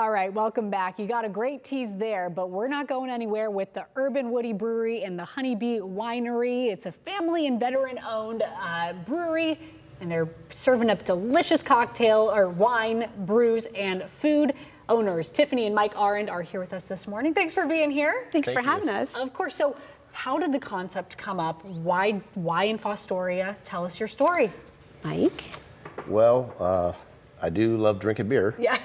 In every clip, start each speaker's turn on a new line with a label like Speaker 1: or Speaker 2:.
Speaker 1: All right, welcome back. You got a great tease there, but we're not going anywhere with the UrbanWoody Brewery and the HoneyBee Winery. It's a family and veteran-owned brewery, and they're serving up delicious cocktail or wine, brews, and food. Owners Tiffany and Mike Arend are here with us this morning. Thanks for being here.
Speaker 2: Thanks for having us.
Speaker 1: Of course. So, how did the concept come up? Why in Fostoria? Tell us your story.
Speaker 2: Mike?
Speaker 3: Well, I do love drinking beer.
Speaker 1: Yeah.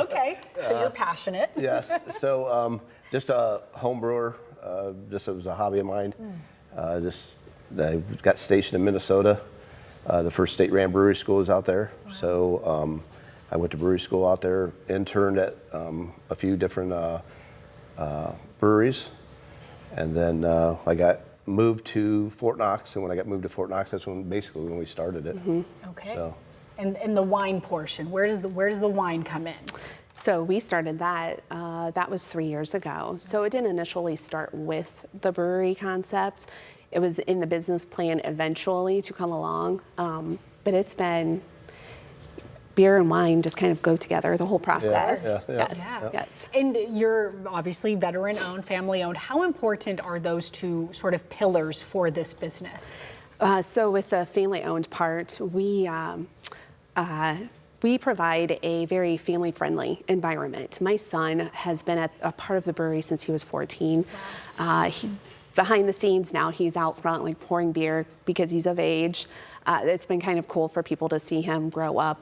Speaker 1: Okay. So you're passionate.
Speaker 3: Yes. So just a home brewer. Just it was a hobby of mine. I got stationed in Minnesota. The first state-ran brewery school is out there. Wow. So I went to brewery school out there, interned at a few different breweries, and then I got moved to Fort Knox. And when I got moved to Fort Knox, that's when we started it.
Speaker 1: Mm-hmm. Okay.
Speaker 3: So.
Speaker 1: And the wine portion, where does the wine come in?
Speaker 2: So we started that, that was 3 years ago. So it didn't initially start with the brewery concept. It was in the business plan eventually to come along. But it's been, beer and wine just kind of go together, the whole process.
Speaker 3: Yeah.
Speaker 2: Yes.
Speaker 1: And you're obviously veteran-owned, family-owned. How important are those two sort of pillars for this business?
Speaker 2: So with the family-owned part, we provide a very family-friendly environment. My son has been a part of the brewery since he was 14. Wow. Behind the scenes now, he's out front like pouring beer because he's of age. It's been kind of cool for people to see him grow up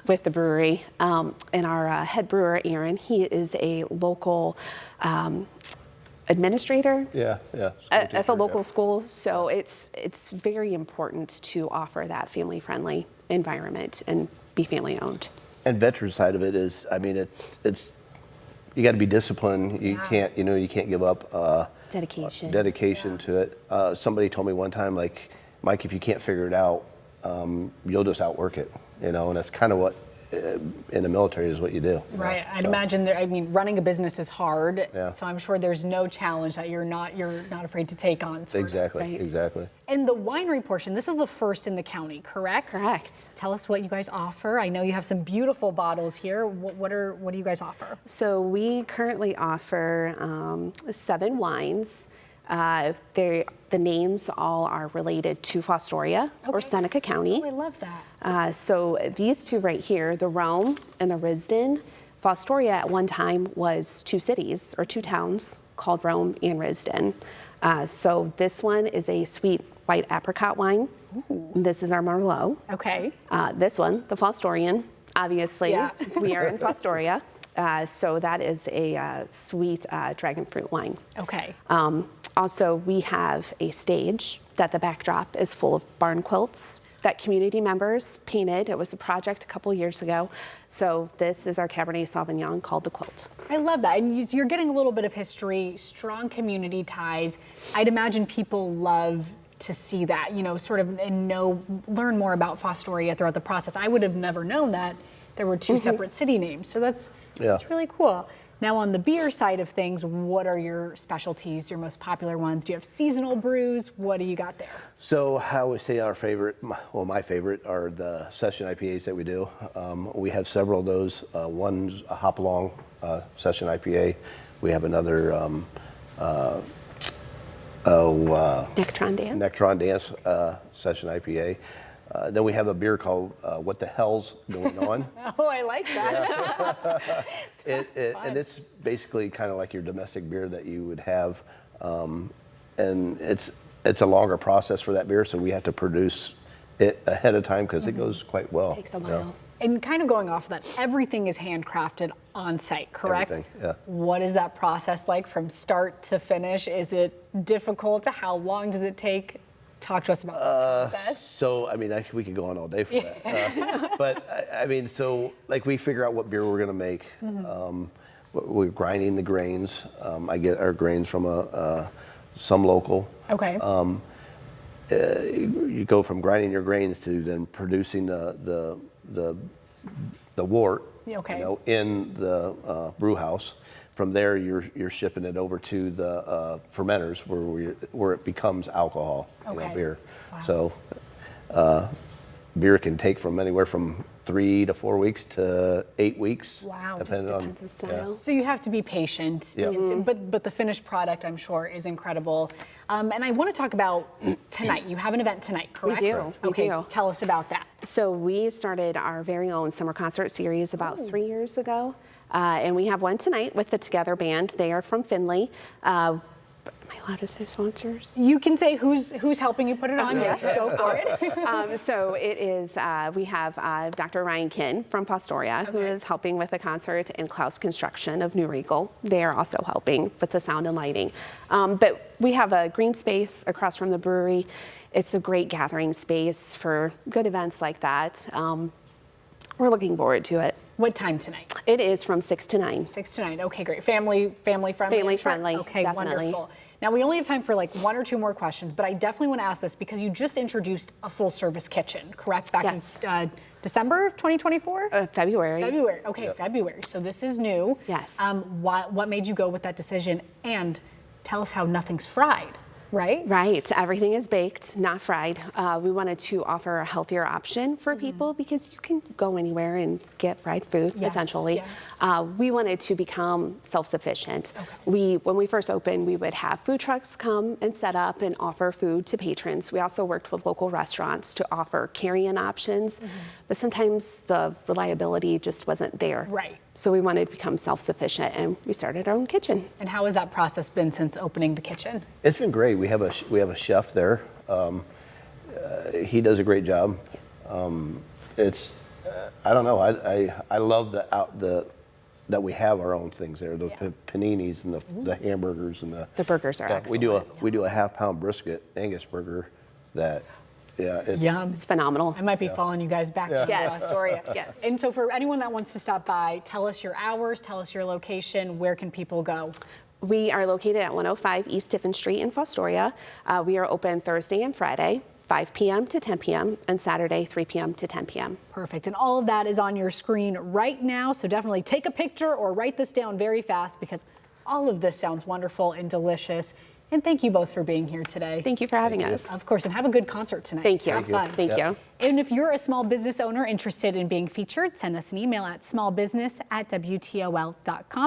Speaker 2: with the brewery. And our head brewer, Aaron, he is a local administrator at the local school. So it's very important to offer that family-friendly environment and be family-owned. And
Speaker 3: veteran side of it is, I mean, it's you got to be disciplined. You can't give up dedication to it. Somebody told me one time, like, Mike, if you can't figure it out, you'll just outwork it. And that's kind of what in the military is what you do.
Speaker 1: Right. I'd imagine running a business is hard. Yeah. So I'm sure there's no challenge that you're not afraid to take on.
Speaker 3: Exactly.
Speaker 1: And the winery portion, this is the first in the county, correct?
Speaker 2: Correct.
Speaker 1: Tell us what you guys offer. I know you have some beautiful bottles here. What do you guys offer?
Speaker 2: So we currently offer 7 wines. The names all are related to Fostoria or Seneca County.
Speaker 1: Oh, I love that.
Speaker 2: So these two right here, the Rome and the Risden, Fostoria at one time was 2 cities or 2 towns called Rome and Risden. So this one is a sweet white apricot wine. Ooh. This is our Merlot.
Speaker 1: Okay.
Speaker 2: This one, the Fostorian, obviously, we are in Fostoria. So that is a sweet dragon fruit wine.
Speaker 1: Okay.
Speaker 2: Also, we have a stage that the backdrop is full of barn quilts that community members painted. It was a project a couple years ago. So this is our Cabernet Sauvignon called The Quilt.
Speaker 1: I love that. And you're getting a little bit of history, strong community ties. I'd imagine people love to see that, sort of, and learn more about Fostoria throughout the process. I would have never known that there were 2 separate city names. So that's really cool. Now, on the beer side of things, what are your specialties, your most popular ones? Do you have seasonal brews? What do you got there?
Speaker 3: So I would say my favorite are the session IPAs that we do. We have several of those. One's a hop-along session IPA. We have another Nectron Dance session IPA. Then we have a beer called What the Hell's Going On.
Speaker 1: Oh, I like that.
Speaker 3: And it's basically kind of like your domestic beer that you would have. And it's a longer process for that beer, so we have to produce it ahead of time because it goes quite well.
Speaker 2: It takes a while.
Speaker 1: And kind of going off of that, everything is handcrafted on site, correct?
Speaker 3: Everything, yeah.
Speaker 1: What is that process like from start to finish? Is it difficult? How long does it take? Talk to us about that process.
Speaker 3: So, we could go on all day for that. But, so, we figure out what beer we're going to make. Mm-hmm. We're grinding the grains. I get our grains from some local.
Speaker 1: Okay.
Speaker 3: You go from grinding your grains to then producing the wort, in the brew house. From there, you're shipping it over to the fermenters where it becomes alcohol, beer.
Speaker 1: Wow.
Speaker 3: So beer can take from anywhere from 3 to 4 weeks to 8 weeks.
Speaker 1: Wow.
Speaker 2: Just depends on style.
Speaker 1: So you have to be patient.
Speaker 3: Yeah.
Speaker 1: But the finished product, I'm sure, is incredible. And I want to talk about tonight. You have an event tonight, correct?
Speaker 2: We do.
Speaker 1: Okay, tell us about that.
Speaker 2: So we started our very own summer concert series about 3 years ago. And we have one tonight with the Together Band. They are from Findlay. Am I allowed to say sponsors?
Speaker 1: You can say who's helping you put it on. Yes, go for it.
Speaker 2: So it is, we have Dr. Ryan Kinn from Fostoria, who is helping with the concert, and Klaus Construction of New Regal. They are also helping with the sound and lighting. But we have a green space across from the brewery. It's a great gathering space for good events like that. We're looking forward to it.
Speaker 1: What time tonight?
Speaker 2: It is from 6 to 9.
Speaker 1: 6 to 9. Okay, great. Family friendly.
Speaker 2: Family friendly,
Speaker 1: Okay,
Speaker 2: definitely.
Speaker 1: wonderful. Now we only have time for like 1 or 2 more questions, but I definitely want to ask this because you just introduced a full service kitchen, correct? Back
Speaker 2: Yes.
Speaker 1: in December of 2024?
Speaker 2: February.
Speaker 1: February. Okay, February. So this is new.
Speaker 2: Yes.
Speaker 1: What made you go with that decision? And tell us how nothing's fried, right?
Speaker 2: Right. Everything is baked, not fried. We wanted to offer a healthier option for people because you can go anywhere and get fried food,
Speaker 1: Yes,
Speaker 2: essentially.
Speaker 1: yes.
Speaker 2: We wanted to become self-sufficient. When we first opened, we would have food trucks come and set up and offer food to patrons. We also worked with local restaurants to offer carry-in options, but sometimes the reliability just wasn't there.
Speaker 1: Right.
Speaker 2: So we wanted to become self-sufficient, and we started our own kitchen.
Speaker 1: And how has that process been since opening the kitchen?
Speaker 3: It's been great. We have a chef there. He does a great job. It's I don't know. I love that we have our own things there. The paninis and the hamburgers and the
Speaker 2: burgers are excellent.
Speaker 3: We do a half-pound brisket Angus burger that it's
Speaker 1: Yum.
Speaker 2: It's phenomenal.
Speaker 1: I might be following you guys back to
Speaker 2: Yes.
Speaker 1: Astoria.
Speaker 2: Yes.
Speaker 1: And so for anyone that wants to stop by, tell us your hours, tell us your location, where can people go?
Speaker 2: We are located at 105 East Tiffin Street in Fostoria. We are open Thursday and Friday, 5 p.m. to 10 p.m., and Saturday, 3 p.m. to 10 p.m.
Speaker 1: Perfect. And all of that is on your screen right now. So definitely take a picture or write this down very fast because all of this sounds wonderful and delicious. And thank you both for being here today.
Speaker 2: Thank you for having us.
Speaker 1: Of course, and have a good concert tonight.
Speaker 2: Thank you.
Speaker 1: Have fun.
Speaker 2: Thank you.
Speaker 1: And if you're a small business owner interested in being featured, send us an email at smallbusiness@wtol.com.